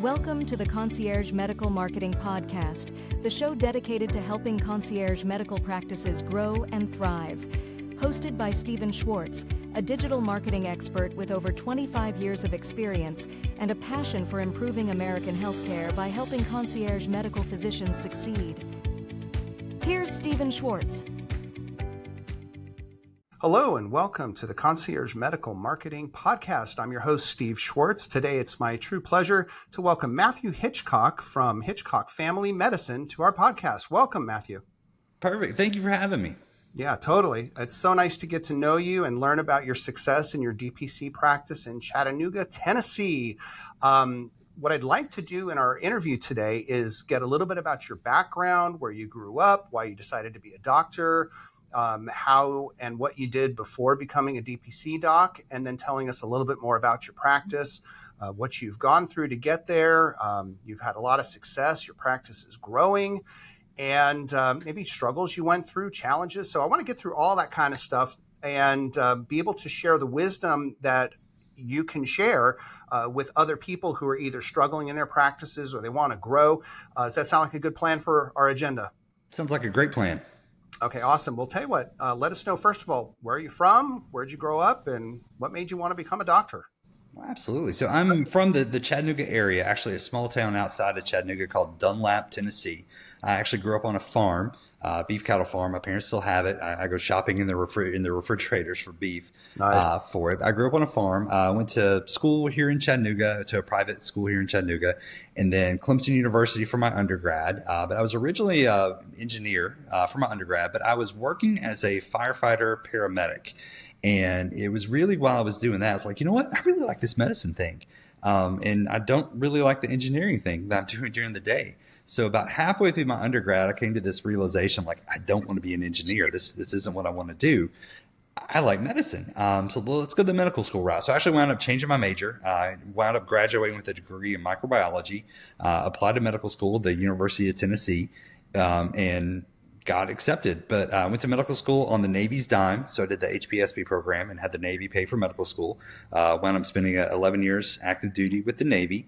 Welcome to the Concierge Medical Marketing Podcast, the show dedicated to helping concierge medical practices grow and thrive. Hosted by Schwartz, a digital marketing expert with over 25 years of experience and a passion for improving American healthcare by helping concierge medical physicians succeed. Here's Schwartz. Hello and welcome to the Concierge Medical Marketing Podcast. I'm your host, Steve Schwartz. Today, it's my true pleasure to welcome Matthew Hitchcock from Hitchcock Family Medicine to our podcast. Welcome, Matthew. Perfect. Thank you for having me. Yeah, totally. It's so nice to get to know you and learn about your success in your DPC practice in Chattanooga, Tennessee. What I'd like to do in our interview today is get a little bit about your background, where you grew up, why you decided to be a doctor, how and what you did before becoming a DPC doc, and then telling us a little bit more about your practice, what you've gone through to get there. You've had a lot of success. Your practice is growing, and maybe struggles you went through, challenges. So I want to get through all that kind of stuff and be able to share the wisdom that you can share with other people who are either struggling in their practices or they want to grow. Does that sound like a good plan for our agenda? Sounds like a great plan. Okay, awesome. Well, tell you what, let us know, first of all, where are you from? Where'd you grow up? And what made you want to become a doctor? Well, absolutely. So I'm from the Chattanooga area, actually a small town outside of Chattanooga called Dunlap, Tennessee. I actually grew up on a farm, beef cattle farm. My parents still have it. I go shopping in the refrigerators for beef. Nice. For it. I grew up on a farm. I went to school here in Chattanooga, to a private school here in Chattanooga, and then Clemson University for my undergrad. But I was originally an engineer for my undergrad, but I was working as a firefighter paramedic. And it was really while I was doing that, I was like, you know what? I really like this medicine thing. And I don't really like the engineering thing that I'm doing during the day. So about halfway through my undergrad, I came to this realization, like, I don't want to be an engineer. This isn't what I want to do. I like medicine. So let's go the medical school route. So I actually wound up changing my major. I wound up graduating with a degree in microbiology, applied to medical school at the University of Tennessee, and got accepted. But I went to medical school on the Navy's dime. So I did the HPSP program and had the Navy pay for medical school. Wound up spending 11 years active duty with the Navy.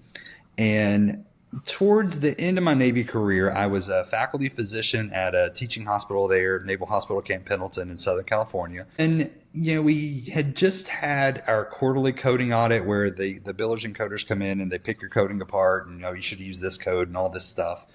And towards the end of my Navy career, I was a faculty physician at a teaching hospital there, Naval Hospital Camp Pendleton in Southern California. And, you know, we had just had our quarterly coding audit where the billers and coders come in and they pick your coding apart and, you know, you should use this code and all this stuff.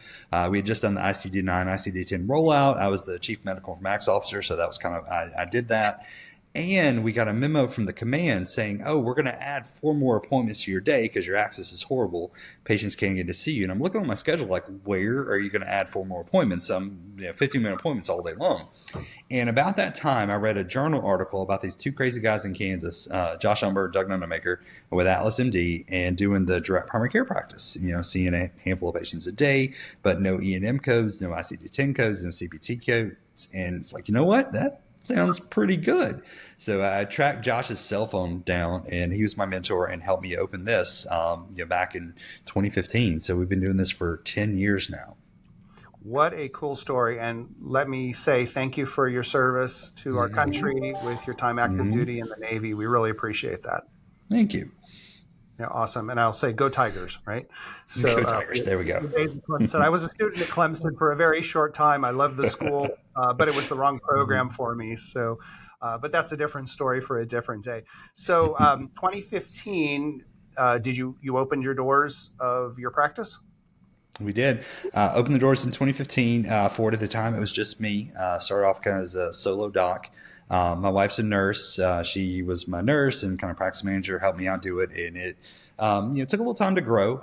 We had just done the ICD-9, ICD-10 rollout. I was the chief medical informatics officer, so that was kind of, I did that. And we got a memo from the command saying, oh, we're going to add 4 more appointments to your day because your access is horrible. Patients can't get to see you. And I'm looking on my schedule like, where are you going to add 4 more appointments? 15-minute appointments all day long. And about that time, I read a journal article about these 2 crazy guys in Kansas, Josh Umber, Doug Nunemaker, with Atlas MD, and doing the direct primary care practice, you know, seeing a handful of patients a day, but no E&M codes, no ICD-10 codes, no CPT codes. And it's like, you know what? That sounds pretty good. So I tracked Josh's cell phone down, and he was my mentor and helped me open this back in 2015. So we've been doing this for 10 years now. What a cool story. And let me say thank you for your service to our country with your time active duty in the Navy. We really appreciate that. Thank you. Yeah, awesome. And I'll say, go Tigers, right? So, go Tigers. There we go. I was a student at Clemson for a very short time. I loved the school, but it was the wrong program for me. So, but that's a different story for a different day. So 2015, did you opened your doors of your practice? We did. Opened the doors in 2015. For it at the time, it was just me. Started off kind of as a solo doc. My wife's a nurse. She was my nurse and kind of practice manager, helped me out do it. And it took a little time to grow.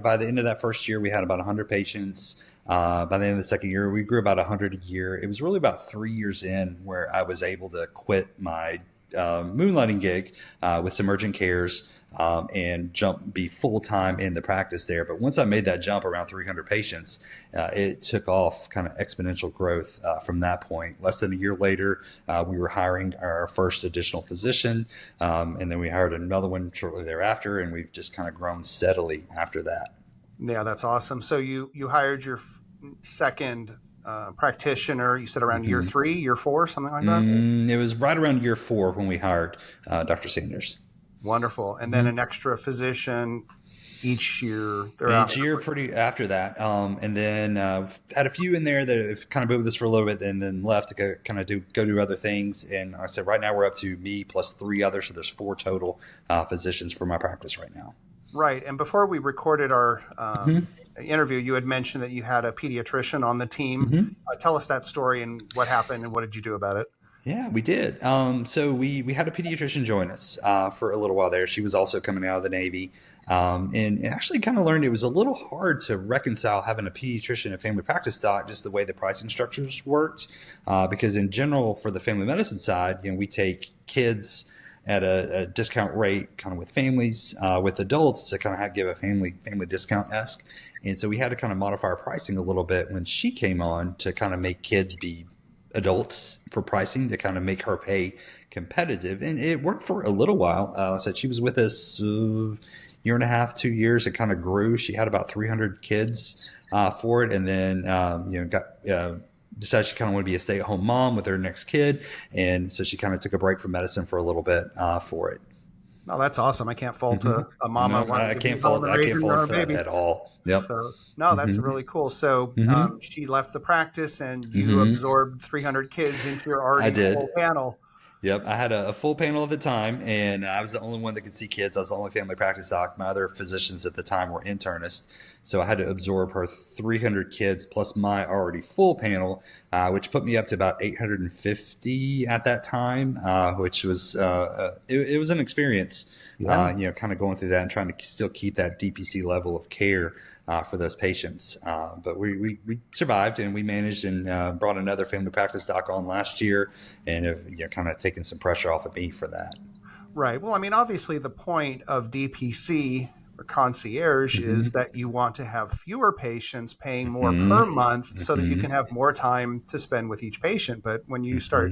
By the end of that first year, we had about 100 patients. By the end of the second year, we grew about 100 a year. It was really about 3 years in where I was able to quit my moonlighting gig with some urgent cares and be full-time in the practice there. But once I made that jump around 300 patients, it took off kind of exponential growth from that point. Less than a year later, we were hiring our first additional physician, and then we hired another one shortly thereafter, and we've just kind of grown steadily after that. Yeah, that's awesome. So you hired your second practitioner, you said around year 3, year 4, something like that? It was right around year 4 when we hired Dr. Sanders. Wonderful. And then an extra physician each year Each thereafter? year, pretty after that, and then had a few in there that have kind of been with us for a little bit, and then left to go do other things. And like I said, right now we're up to me plus 3 others, so there's 4 total physicians for my practice right now. Right. And before we recorded our interview, you had mentioned that you had a pediatrician on the team. Tell us that story and what happened and what did you do about it? Yeah, we did. So we had a pediatrician join us for a little while there. She was also coming out of the Navy. And actually kind of learned it was a little hard to reconcile having a pediatrician and family practice doc, just the way the pricing structures worked. Because in general, for the family medicine side, we take kids at a discount rate kind of with families, with adults to kind of give a family discount-esque. And so we had to kind of modify our pricing a little bit when she came on to kind of make kids be adults for pricing, to kind of make her pay competitive. And it worked for a little while. I said she was with us year and a half, 2 years. It kind of grew. She had about 300 kids for it, and then decided she kind of wanted to be a stay-at-home mom with her next kid, and so she kind of took a break from medicine for a little bit for it. Oh, that's awesome! I can't fault a mama. No, I can't fault for that at all. Yep. So, no, that's really cool. So she left the practice, and you absorbed 300 kids into your already full panel. Yep, I had a full panel at the time, and I was the only one that could see kids. I was the only family practice doc. My other physicians at the time were internists, so I had to absorb her 300 kids plus my already full panel, which put me up to about 850 at that time, which was it was an experience. Yeah. Kind of going through that and trying to still keep that DPC level of care for those patients. But we survived, and we managed and brought another family practice doc on last year, and have kind of taken some pressure off of me for that. Right. Well, I mean, obviously the point of DPC or Concierge is that you want to have fewer patients paying more per month so that you can have more time to spend with each patient. But when you start,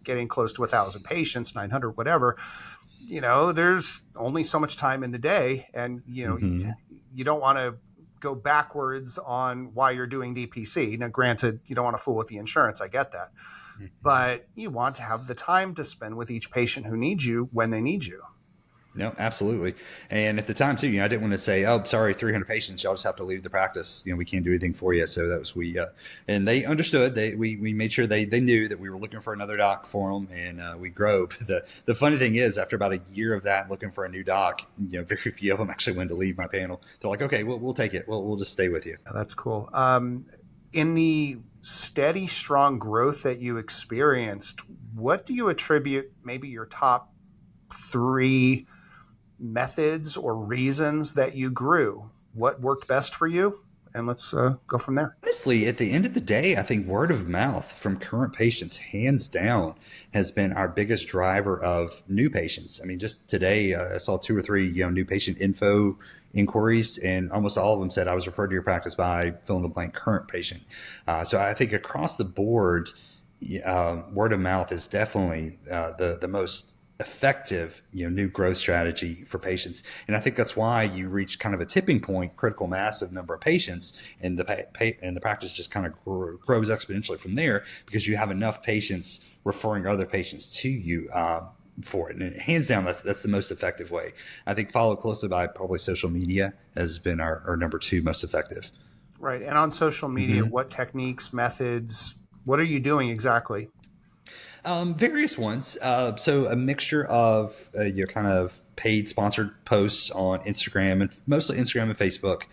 getting close to 1,000 patients, 900, whatever, there's only so much time in the day, and you don't want to go backwards on why you're doing DPC. Now, granted, you don't want to fool with the insurance. I get that. But you want to have the time to spend with each patient who needs you when they need you. No, absolutely. And at the time too, I didn't want to say, "Oh, sorry, 300 patients, y'all just have to leave the practice. We can't do anything for you." So that was and they understood. We made sure they knew that we were looking for another doc for them, and we grew. The funny thing is, after about a year of that, looking for a new doc, very few of them actually wanted to leave my panel. They're like, "Okay, we'll take it. We'll just stay with you." That's cool. In the steady, strong growth that you experienced, what do you attribute maybe your top 3 methods or reasons that you grew? What worked best for you? And let's go from there. Honestly, at the end of the day, I think word of mouth from current patients, hands down, has been our biggest driver of new patients. I mean, just today, I saw 2 or 3, new patient info inquiries, and almost all of them said, "I was referred to your practice by fill in the blank current patient." So I think across the board, word of mouth is definitely the most effective, new growth strategy for patients. And I think that's why you reach kind of a tipping point, critical mass of number of patients, and the practice just kind of grows exponentially from there, because you have enough patients referring other patients to you for it. And hands down, that's the most effective way. I think followed closely by probably social media has been our number 2 most effective. Right. And on social media, what techniques, methods, what are you doing exactly? Various ones. So a mixture of kind of paid sponsored posts on Instagram, and mostly Instagram and Facebook,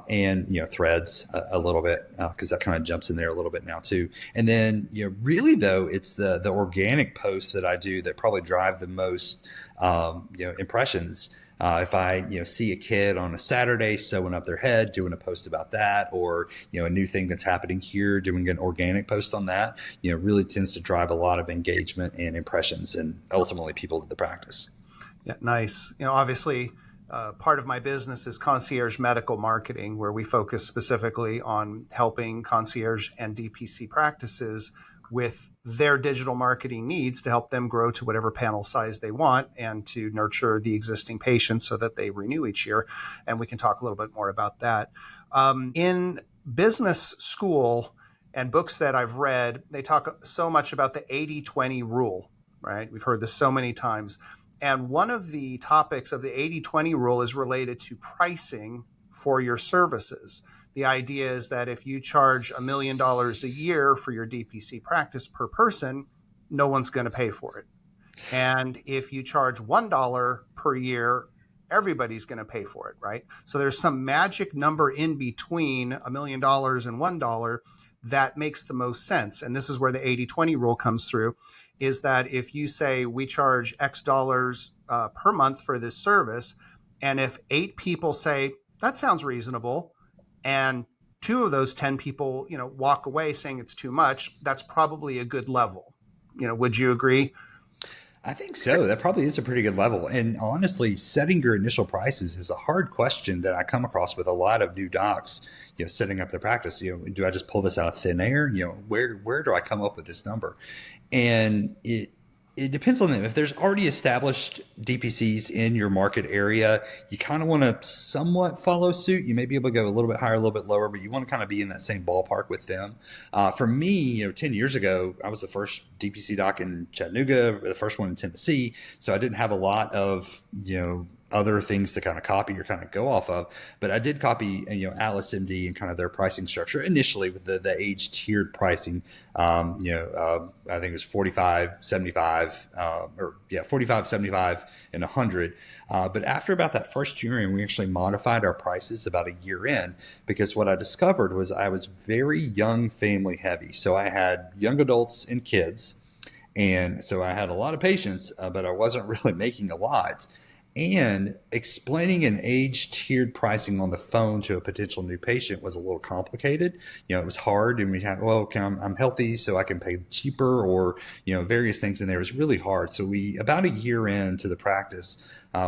and threads a little bit, because that kind of jumps in there a little bit now too. And then really though, it's the organic posts that I do that probably drive the most impressions. If I see a kid on a Saturday sewing up their head, doing a post about that, or a new thing that's happening here, doing an organic post on that, really tends to drive a lot of engagement and impressions, and ultimately people to the practice. Yeah, nice. Obviously, part of my business is Concierge Medical Marketing, where we focus specifically on helping concierge and DPC practices with their digital marketing needs to help them grow to whatever panel size they want, and to nurture the existing patients so that they renew each year. And we can talk a little bit more about that. In business school and books that I've read, they talk so much about the 80-20 rule, right? We've heard this so many times. And one of the topics of the 80-20 rule is related to pricing for your services. The idea is that if you charge $1 million a year for your DPC practice per person, no one's going to pay for it. And if you charge $1 per year, everybody's going to pay for it, right? So there's some magic number in between $1 million and $1 that makes the most sense. And this is where the 80-20 rule comes through, is that if you say we charge X dollars per month for this service, and if 8 people say, that sounds reasonable, and 2 of those 10 people, walk away saying it's too much, that's probably a good level. Would you agree? I think so. That probably is a pretty good level. And honestly, setting your initial prices is a hard question that I come across with a lot of new docs, setting up their practice. Do I just pull this out of thin air? Where do I come up with this number? And it depends on them. If there's already established DPCs in your market area, you kind of want to somewhat follow suit. You may be able to go a little bit higher, a little bit lower, but you want to kind of be in that same ballpark with them. For me, 10 years ago, I was the first DPC doc in Chattanooga, the first one in Tennessee. So I didn't have a lot of, other things to kind of copy or kind of go off of. But I did copy, Atlas MD and kind of their pricing structure initially with the age tiered pricing. I think it was 45, 75, 45, 75, and 100. But after about that first year in, we actually modified our prices about a year in, because what I discovered was I was very young family heavy. So I had young adults and kids. And so I had a lot of patients, but I wasn't really making a lot. And explaining an age-tiered pricing on the phone to a potential new patient was a little complicated. It was hard, and we had, I'm healthy, so I can pay cheaper, or various things in there. It was really hard. So about a year into the practice,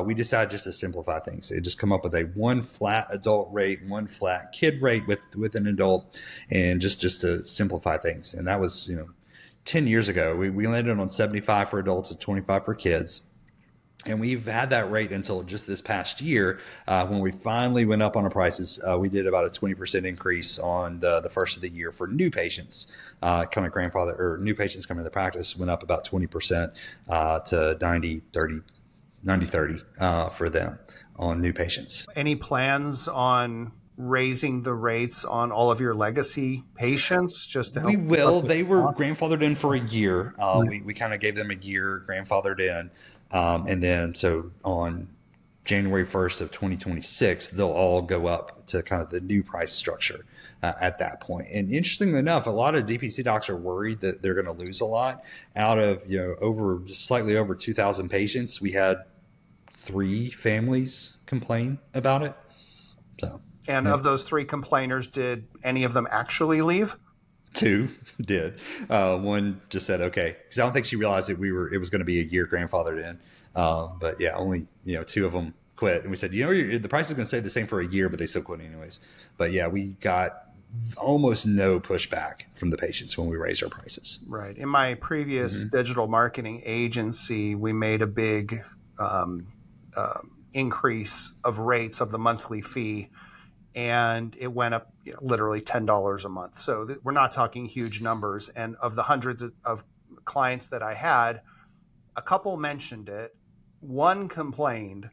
we decided just to simplify things. So just come up with one flat adult rate, one flat kid rate with an adult, and just to simplify things. And that was 10 years ago. We landed on 75 for adults and 25 for kids. And we've had that rate until just this past year, when we finally went up on our prices. We did about a 20% increase on the first of the year for new patients. Kind of grandfather or new patients coming to the practice went up about 20% to 90-30 for them on new patients. Any plans on raising the rates on all of your legacy patients just to help? We will. They were grandfathered in for a year. We kind of gave them a year grandfathered in. And then so on January 1st of 2026, they'll all go up to kind of the new price structure at that point. And interestingly enough, a lot of DPC docs are worried that they're going to lose a lot. Out of, slightly over 2,000 patients, we had 3 families complain about it. So. And of those 3 complainers, did any of them actually leave? 2 did. One just said, okay, because I don't think she realized that it was going to be a year grandfathered in. But yeah, only, 2 of them quit. And we said, the price is going to stay the same for a year, but they still quit anyways. But yeah, we got almost no pushback from the patients when we raised our prices. Right. In my previous digital marketing agency, we made a big increase of rates of the monthly fee. And it went up literally $10 a month. So we're not talking huge numbers. And of the hundreds of clients that I had, a couple mentioned it, 1 complained.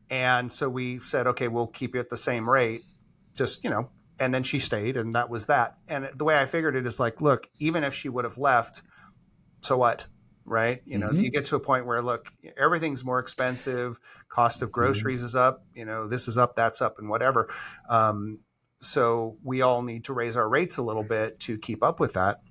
And so we said, okay, we'll keep you at the same rate, and then she stayed, and that was that. And the way I figured it is like, look, even if she would have left, so what? Right? You get to a point where, look, everything's more expensive. Cost of groceries is up. This is up, that's up, and whatever. So we all need to raise our rates a little bit to keep up with that.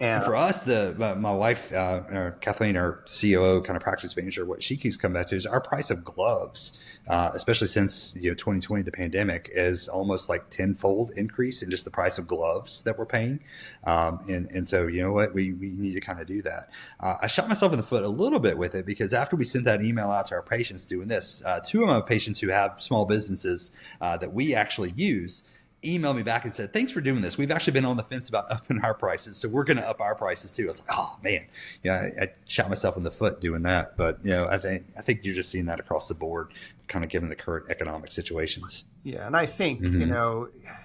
And for us, my wife, Kathleen, our COO, kind of practice manager, what she keeps coming back to is our price of gloves, especially since 2020, the pandemic, is almost like tenfold increase in just the price of gloves that we're paying. And so, we need to kind of do that. I shot myself in the foot a little bit with it, because after we sent that email out to our patients doing this, 2 of my patients who have small businesses that we actually use emailed me back and said, "Thanks for doing this. We've actually been on the fence about upping our prices, so we're going to up our prices too." I was like, "Oh man, yeah, I shot myself in the foot doing that." But I think you're just seeing that across the board, kind of given the current economic situations. Yeah, and I think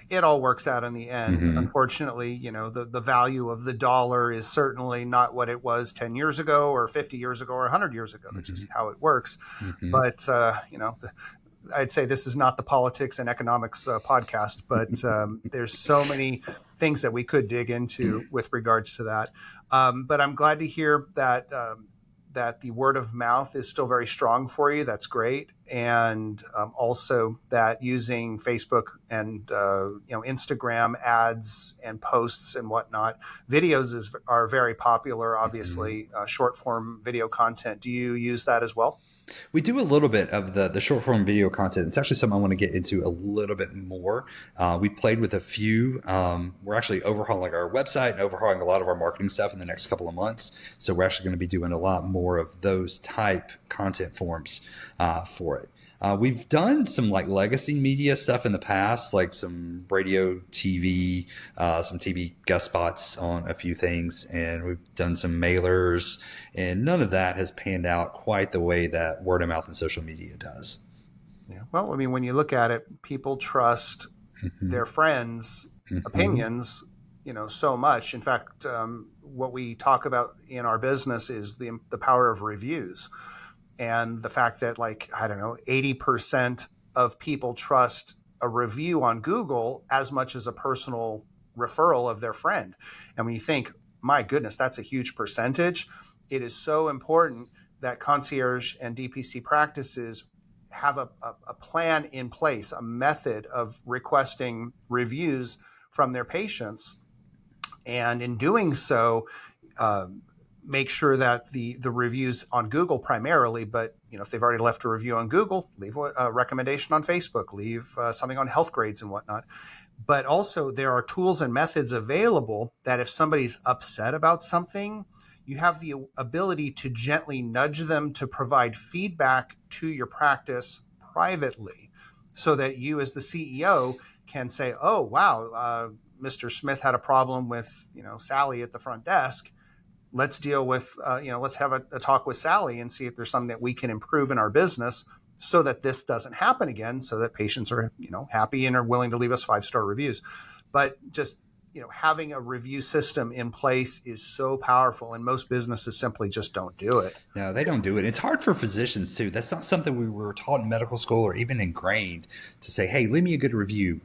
it all works out in the end. Unfortunately, the value of the dollar is certainly not what it was 10 years ago or 50 years ago or 100 years ago. It's just how it works. But I'd say this is not the politics and economics podcast, but there's so many things that we could dig into with regards to that. But I'm glad to hear that that the word of mouth is still very strong for you. That's great. And also that using Facebook and Instagram ads and posts and whatnot, videos are very popular, obviously, short form video content. Do you use that as well? We do a little bit of the short form video content. It's actually something I want to get into a little bit more. We played with a few. We're actually overhauling our website and overhauling a lot of our marketing stuff in the next couple of months. So we're actually going to be doing a lot more of those type content forms for it. We've done some like legacy media stuff in the past, like some radio, TV, some TV guest spots on a few things, and we've done some mailers, and none of that has panned out quite the way that word of mouth and social media does. Yeah. Well, I mean, when you look at it, people trust their friends' opinions, so much. In fact, what we talk about in our business is the power of reviews. And the fact that 80% of people trust a review on Google as much as a personal referral of their friend. And when you think, my goodness, that's a huge percentage, it is so important that Concierge and DPC practices have a plan in place, a method of requesting reviews from their patients. And in doing so, make sure that the reviews on Google primarily, but if they've already left a review on Google, leave a recommendation on Facebook, leave something on Health Grades and whatnot. But also there are tools and methods available that if somebody's upset about something, you have the ability to gently nudge them to provide feedback to your practice privately, so that you as the CEO can say, "Oh, wow, Mr. Smith had a problem with Sally at the front desk. Let's deal with, let's have a talk with Sally and see if there's something that we can improve in our business so that this doesn't happen again, so that patients are, happy and are willing to leave us 5-star reviews." But just, having a review system in place is so powerful, and most businesses simply just don't do it. No, they don't do it. It's hard for physicians too. That's not something we were taught in medical school or even ingrained to say, "Hey, leave me a good review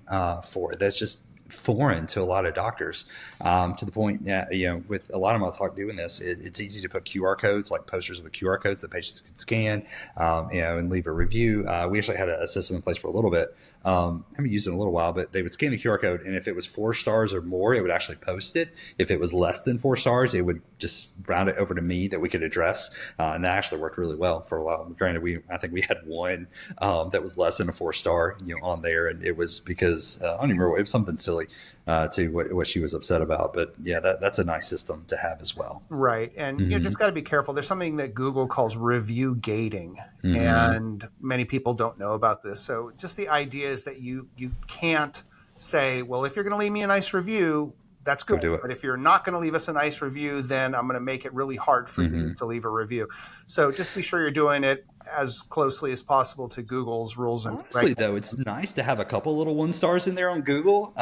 for it." That's just foreign to a lot of doctors, to the point that, with a lot of my talk doing this, it's easy to put QR codes, like posters with QR codes that patients can scan, and leave a review. We actually had a system in place for a little bit. I haven't used it in a little while, but they would scan the QR code, and if it was 4 stars or more, it would actually post it. If it was less than 4 stars, it would just round it over to me that we could address, and that actually worked really well for a while. Granted, I think we had one that was less than a 4-star, on there, and it was because I don't even remember, it was something silly to what she was upset about. But yeah, that's a nice system to have as well. Right. And you just got to be careful. There's something that Google calls review gating, and many people don't know about this. So just the idea is that you can't say, well, if you're going to leave me a nice review, that's good. But if you're not going to leave us a nice review, then I'm going to make it really hard for you to leave a review. So just be sure you're doing it as closely as possible to Google's rules and honestly, though, it's nice to have a couple little 1 stars in there on Google,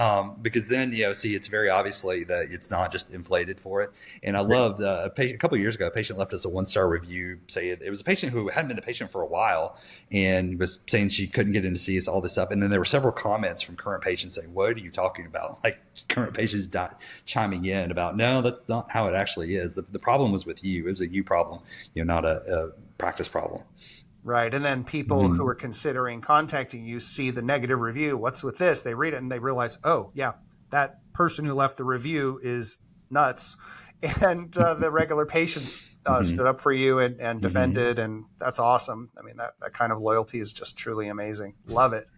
because then it's very obviously that it's not just inflated for it. And I loved a couple of years ago, a patient left us a 1-star review. Say it was a patient who hadn't been a patient for a while and was saying she couldn't get in to see us, all this stuff. And then there were several comments from current patients saying, "What are you talking about?" Like current patients chiming in about, "No, that's not how it actually is. The problem was with you. It was a you problem, not a practice problem." Right. And then people who are considering contacting you see the negative review. What's with this? They read it and they realize, oh, yeah, that person who left the review is nuts. And the regular patients stood up for you and defended. And that's awesome. I mean, that kind of loyalty is just truly amazing. Love it.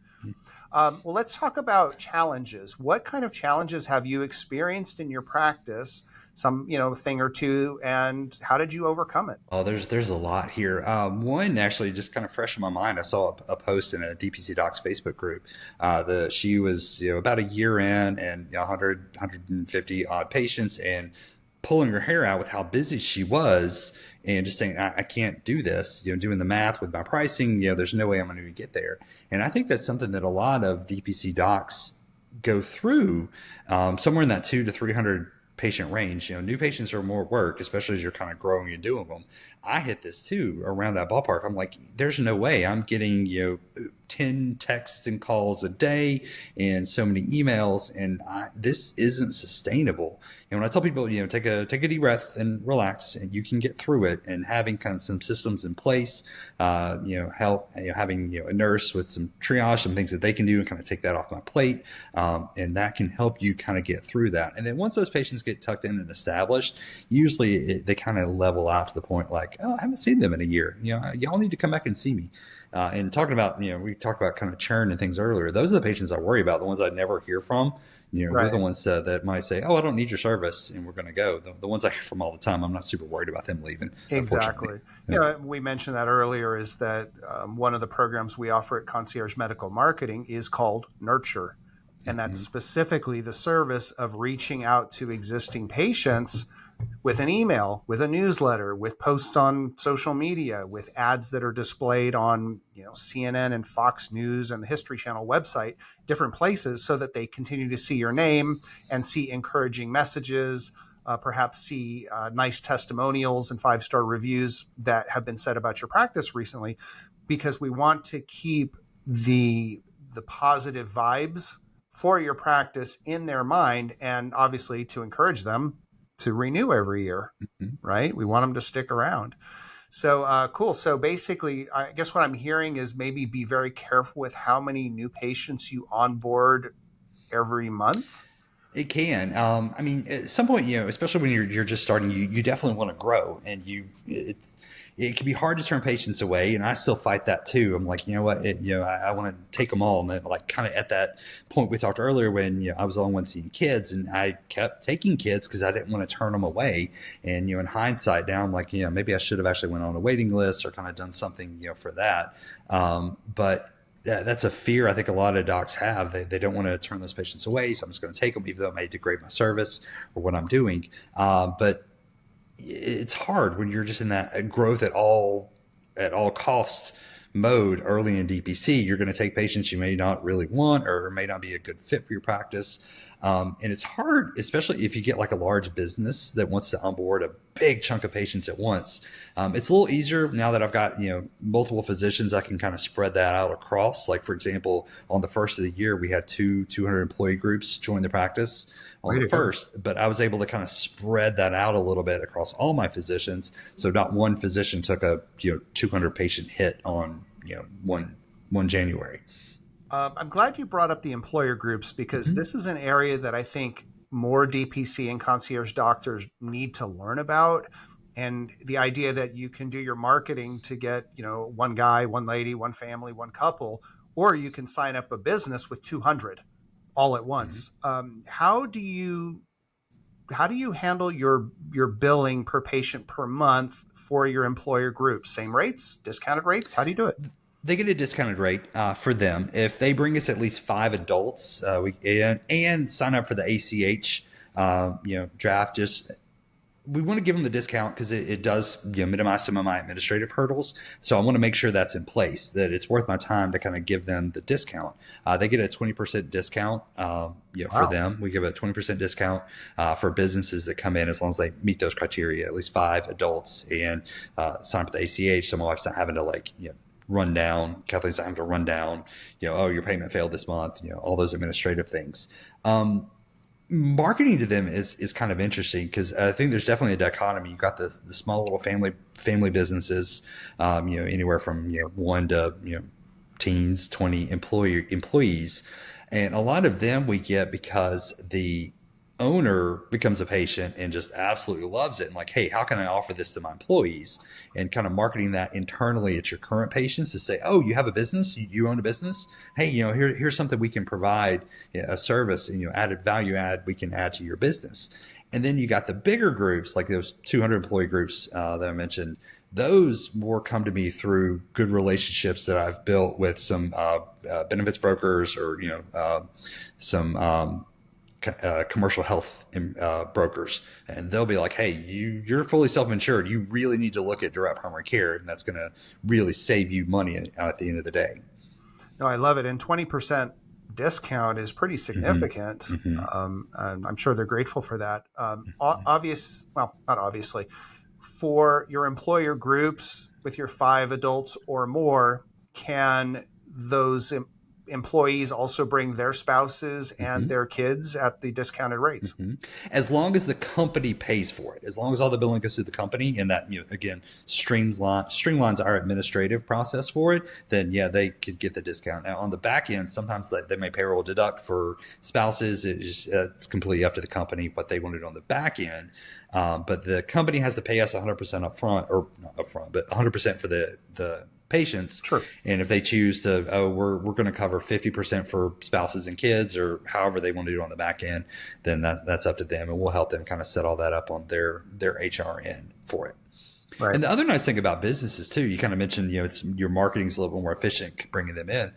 Well, let's talk about challenges. What kind of challenges have you experienced in your practice some, thing or two, and how did you overcome it? Oh, there's a lot here. One actually just kind of fresh in my mind. I saw a post in a DPC Docs Facebook group. She was about a year in and 150 odd patients and pulling her hair out with how busy she was and just saying, I can't do this, doing the math with my pricing, there's no way I'm going to get there. And I think that's something that a lot of DPC docs go through, somewhere in that 200 to 300 patient range. New patients are more work, especially as you're kind of growing and doing them. I hit this too around that ballpark. I'm like, there's no way I'm getting 10 texts and calls a day and so many emails, and this isn't sustainable. And when I tell people, take a deep breath and relax, and you can get through it, and having kind of some systems in place, help, having a nurse with some triage, some things that they can do and kind of take that off my plate, and that can help you kind of get through that. And then once those patients get tucked in and established, usually they kind of level out to the point like, oh, I haven't seen them in a year. Y'all need to come back and see me. And talking about, we talked about kind of churn and things earlier. Those are the patients I worry about, the ones I never hear from. Right. They're the ones that might say, oh, I don't need your service, and we're going to go. The ones I hear from all the time, I'm not super worried about them leaving. Exactly. We mentioned that earlier, is that one of the programs we offer at Concierge Medical Marketing is called Nurture. And that's specifically the service of reaching out to existing patients with an email, with a newsletter, with posts on social media, with ads that are displayed on, CNN and Fox News and the History Channel website, different places, so that they continue to see your name and see encouraging messages, perhaps see nice testimonials and 5-star reviews that have been said about your practice recently, because we want to keep the positive vibes for your practice in their mind, and obviously to encourage them to renew every year, right? We want them to stick around. So cool. So basically, I guess what I'm hearing is maybe be very careful with how many new patients you onboard every month. It can. At some point, especially when you're just starting, you definitely want to grow, and it can be hard to turn patients away, and I still fight that too. I'm like, I want to take them all, and then, like, kind of at that point we talked earlier when I was the only one seeing kids, and I kept taking kids because I didn't want to turn them away. And in hindsight now, I'm like, maybe I should have actually went on a waiting list or kind of done something for that. But that's a fear I think a lot of docs have. They don't want to turn those patients away, so I'm just going to take them, even though it may degrade my service or what I'm doing. But it's hard when you're just in that growth at all costs mode early in DPC. You're going to take patients you may not really want or may not be a good fit for your practice. And it's hard, especially if you get like a large business that wants to onboard a big chunk of patients at once. It's a little easier now that I've got, multiple physicians. I can kind of spread that out across. Like, for example, on the first of the year, we had 200 employee groups join the practice on the first, but I was able to kind of spread that out a little bit across all my physicians. So not one physician took a 200 patient hit on one January. I'm glad you brought up the employer groups, because this is an area that I think more DPC and concierge doctors need to learn about. And the idea that you can do your marketing to get, one guy, one lady, one family, one couple, or you can sign up a business with 200 all at once. How do you handle your billing per patient per month for your employer groups? Same rates, discounted rates? How do you do it? They get a discounted rate for them if they bring us at least 5 adults. And sign up for the ACH, draft. We want to give them the discount because it does minimize some of my administrative hurdles. So I want to make sure that's in place, that it's worth my time to kind of give them the discount. They get a 20% discount. For them, we give a 20% discount for businesses that come in as long as they meet those criteria, at least 5 adults, and sign up for the ACH. So my wife's not having to run down. Kathleen's not having to run down. Your payment failed this month. All those administrative things. Marketing to them is kind of interesting because I think there's definitely a dichotomy. You've got the small little family businesses, anywhere from 1 to teens, 20 employees, and a lot of them we get because the owner becomes a patient and just absolutely loves it, and like, hey, how can I offer this to my employees? And kind of marketing that internally at your current patients to say, oh, you have a business, you own a business. Hey, here's something we can provide, a service, and added value add we can add to your business. And then you got the bigger groups, like those 200 employee groups that I mentioned. Those more come to me through good relationships that I've built with some benefits brokers, or some commercial health brokers, and they'll be like, "Hey, you're fully self-insured. You really need to look at direct primary care, and that's going to really save you money at the end of the day." No, I love it. And 20% discount is pretty significant. I'm sure they're grateful for that. Not obviously. For your employer groups with your 5 adults or more, can those employees also bring their spouses and their kids at the discounted rates? As long as the company pays for it, as long as all the billing goes through the company, and that, again, streamlines our administrative process for it, then yeah, they could get the discount. Now on the back end, sometimes they may payroll deduct for spouses. It's completely up to the company what they want to do on the back end. But the company has to pay us 100% upfront, or not upfront, but 100% for the patients. Sure. And if they choose to, we're going to cover 50% for spouses and kids, or however they want to do it on the back end, then that's up to them, and we'll help them kind of set all that up on their HR end for it. Right. And the other nice thing about businesses too, you kind of mentioned, it's your marketing's a little bit more efficient bringing them in.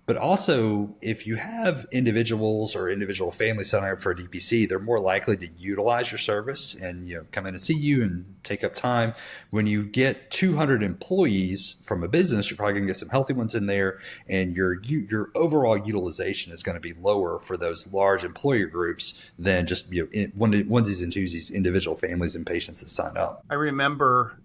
But also, if you have individuals or individual families signing up for a DPC, they're more likely to utilize your service and come in and see you and take up time. When you get 200 employees from a business, you're probably going to get some healthy ones in there, and your overall utilization is going to be lower for those large employer groups than just onesies and twosies, individual families and patients that sign up. I remember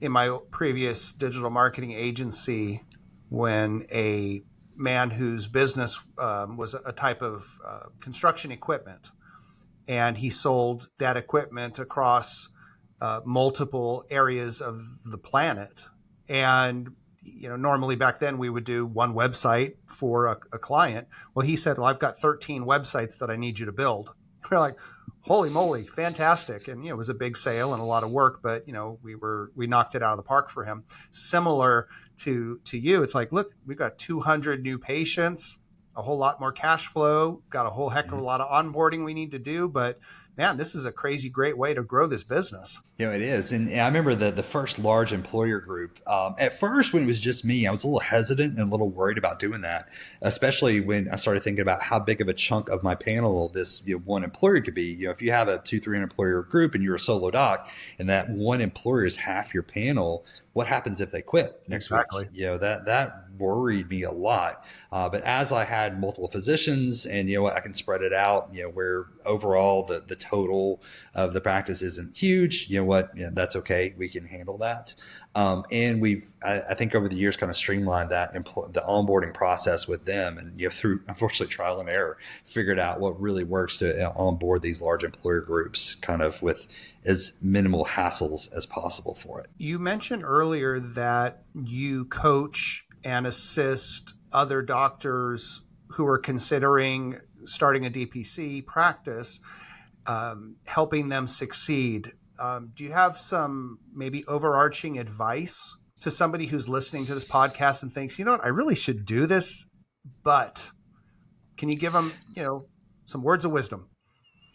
in my previous digital marketing agency, when a man whose business was a type of construction equipment, and he sold that equipment across multiple areas of the planet. And normally back then we would do one website for a client. Well, he said, "Well, I've got 13 websites that I need you to build." We're like, holy moly, fantastic. And it was a big sale and a lot of work, but we knocked it out of the park for him. Similar to you, it's like, look, we've got 200 new patients, a whole lot more cash flow, got a whole heck of a lot of onboarding we need to do, but man, this is a crazy great way to grow this business. It is. And I remember the first large employer group. At first, when it was just me, I was a little hesitant and a little worried about doing that, especially when I started thinking about how big of a chunk of my panel this one employer could be. If you have a 2-3 employer group and you're a solo doc, and that one employer is half your panel, what happens if they quit next week? That worried me a lot. But as I had multiple physicians, and I can spread it out, where overall the total of the practice isn't huge, that's okay. We can handle that. And I think over the years kind of streamlined the onboarding process with them, and through unfortunately trial and error, figured out what really works to onboard these large employer groups kind of with as minimal hassles as possible for it. You mentioned earlier that you coach and assist other doctors who are considering starting a DPC practice, helping them succeed. Do you have some maybe overarching advice to somebody who's listening to this podcast and thinks, I really should do this, but can you give them, some words of wisdom?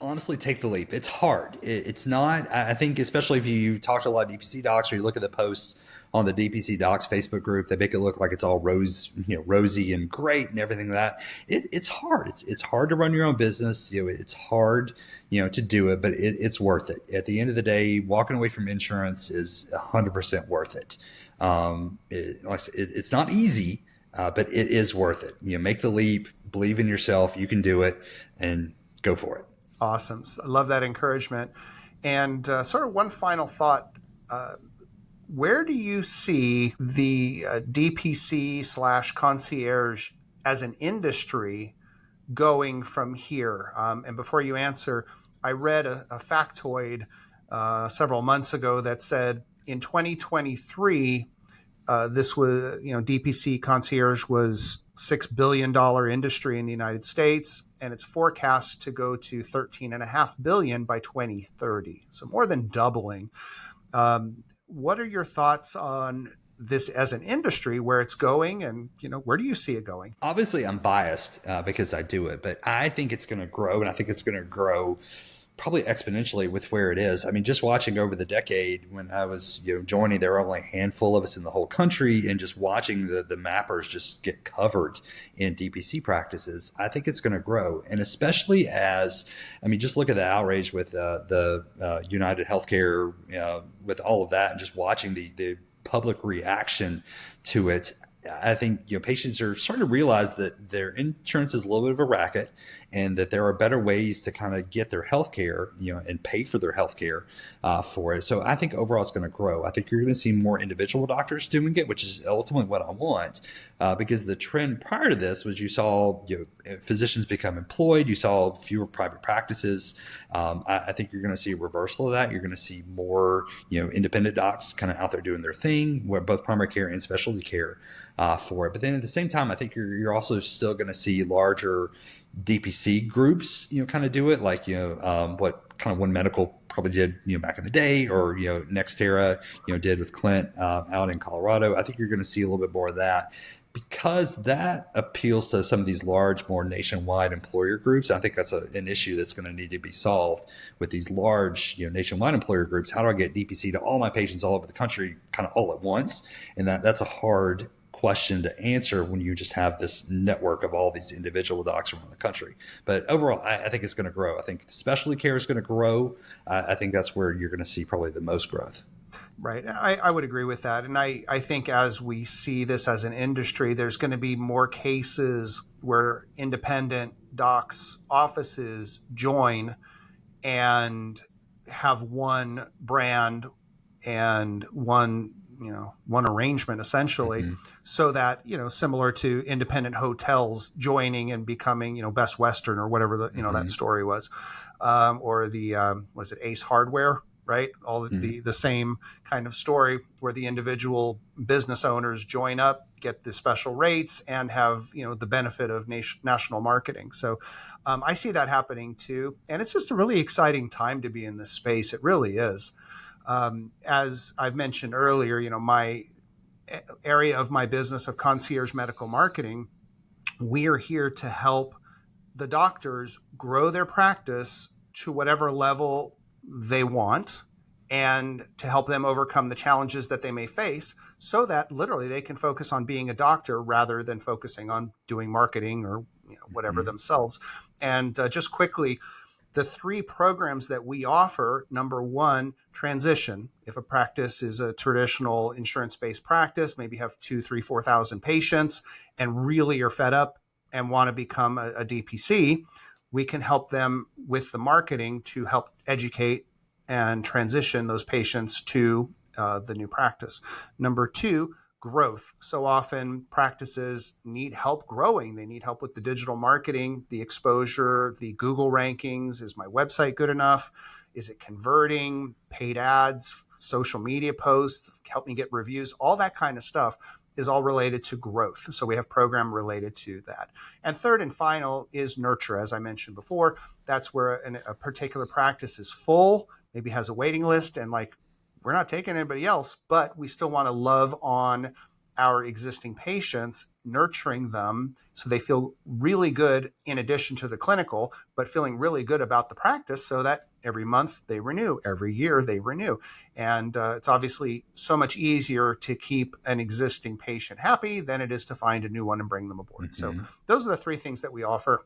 Honestly, take the leap. It's hard. It's not, I think, especially if you talk to a lot of DPC docs, or you look at the posts on the DPC docs Facebook group, they make it look like it's all rosy and great and everything like that. It's hard. It's hard to run your own business. It's hard, to do it, but it's worth it. At the end of the day, walking away from insurance is 100% worth it. It's not easy, but it is worth it. Make the leap, believe in yourself. You can do it, and go for it. Awesome. I love that encouragement. And sort of one final thought, where do you see the DPC/concierge as an industry going from here? And before you answer, I read a factoid several months ago that said in 2023, this was, DPC concierge was $6 billion industry in the United States, and it's forecast to go to $13.5 billion by 2030. So more than doubling. What are your thoughts on this as an industry, where it's going, and where do you see it going? Obviously, I'm biased because I do it, but I think it's going to grow, and I think it's going to grow probably exponentially with where it is. I mean, just watching over the decade when I was joining, there were only a handful of us in the whole country, and just watching the mappers just get covered in DPC practices, I think it's going to grow. And especially as, I mean, just look at the outrage with the United Healthcare, with all of that, and just watching the public reaction to it. I think patients are starting to realize that their insurance is a little bit of a racket, and that there are better ways to kind of get their health care, and pay for their health care for it. So I think overall it's going to grow. I think you're going to see more individual doctors doing it, which is ultimately what I want, because the trend prior to this was you saw physicians become employed, you saw fewer private practices. I think you're going to see a reversal of that. You're going to see more independent docs kind of out there doing their thing, where both primary care and specialty care for it. But then at the same time, I think you're also still going to see larger DPC groups, kind of do it, like, what kind of One Medical probably did, back in the day, or, Nextera, did with Clint out in Colorado. I think you're going to see a little bit more of that, because that appeals to some of these large, more nationwide employer groups. I think that's an issue that's going to need to be solved with these large, nationwide employer groups. How do I get DPC to all my patients all over the country, kind of all at once? And that's a hard question to answer when you just have this network of all these individual docs around the country. But overall, I think it's going to grow. I think specialty care is going to grow. I think that's where you're going to see probably the most growth. Right. I would agree with that. And I think as we see this as an industry, there's going to be more cases where independent docs offices join and have one brand and one arrangement, essentially, so that, similar to independent hotels joining and becoming, Best Western or whatever that story was, or the, what is it, Ace Hardware, right? All the same kind of story, where the individual business owners join up, get the special rates, and have, the benefit of national marketing. So I see that happening too. And it's just a really exciting time to be in this space. It really is. As I've mentioned earlier, my area of my business of concierge medical marketing, we are here to help the doctors grow their practice to whatever level they want, and to help them overcome the challenges that they may face, so that literally they can focus on being a doctor rather than focusing on doing marketing or whatever themselves. And just quickly, the 3 programs that we offer: number 1, transition. If a practice is a traditional insurance-based practice, maybe have 2, 3, 4,000 patients, and really are fed up and want to become a DPC, we can help them with the marketing to help educate and transition those patients to the new practice. Number 2, growth. So often practices need help growing. They need help with the digital marketing, the exposure, the Google rankings. Is my website good enough? Is it converting? Paid ads, social media posts, help me get reviews, all that kind of stuff is all related to growth. So we have program related to that. And third and final is nurture. As I mentioned before, that's where a particular practice is full, maybe has a waiting list, and we're not taking anybody else, but we still want to love on our existing patients, nurturing them so they feel really good in addition to the clinical, but feeling really good about the practice, so that every month they renew, every year they renew. And it's obviously so much easier to keep an existing patient happy than it is to find a new one and bring them aboard. So those are the 3 things that we offer.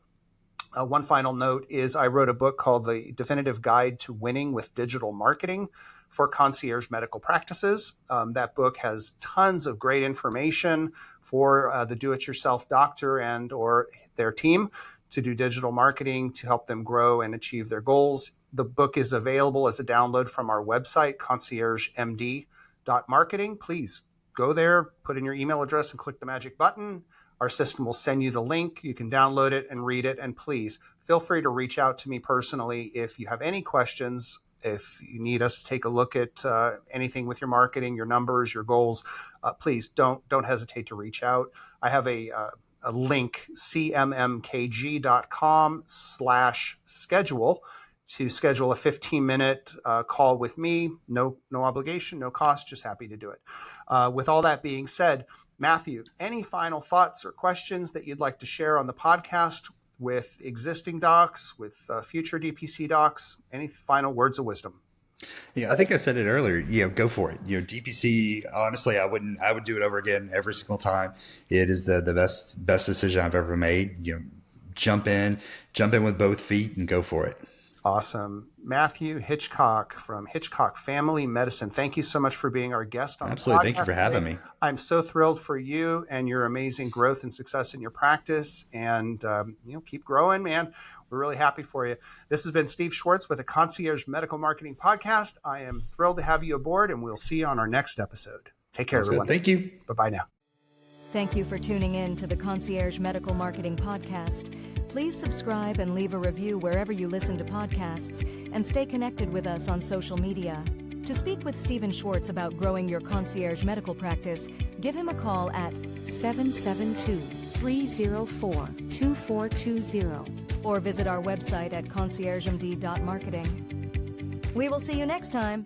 One final note is I wrote a book called The Definitive Guide to Winning with Digital Marketing for Concierge Medical Practices. That book has tons of great information for the do-it-yourself doctor and or their team to do digital marketing to help them grow and achieve their goals. The book is available as a download from our website, conciergemd.marketing. Please go there, put in your email address, and click the magic button. Our system will send you the link. You can download it and read it. And please feel free to reach out to me personally if you have any questions. If you need us to take a look at anything with your marketing, your numbers, your goals, please don't hesitate to reach out. I have a link, cmmkg.com/schedule, to schedule a 15-minute call with me. No obligation, no cost, just happy to do it. With all that being said, Matthew, any final thoughts or questions that you'd like to share on the podcast with existing docs, with future DPC docs? Any final words of wisdom? Yeah, I think I said it earlier. Go for it. DPC. Honestly, I would do it over again every single time. It is the best decision I've ever made. Jump in with both feet and go for it. Awesome. Matthew Hitchcock from Hitchcock Family Medicine. Thank you so much for being our guest on Absolutely. the podcast. Thank you for having me. I'm so thrilled for you and your amazing growth and success in your practice. And, keep growing, man. We're really happy for you. This has been Steve Schwartz with the Concierge Medical Marketing Podcast. I am thrilled to have you aboard, and we'll see you on our next episode. Take care, everyone. Thank you. Bye-bye now. Thank you for tuning in to the Concierge Medical Marketing Podcast. Please subscribe and leave a review wherever you listen to podcasts, and stay connected with us on social media. To speak with Stephen Schwartz about growing your concierge medical practice, give him a call at 772-304-2420 or visit our website at conciergemd.marketing. We will see you next time.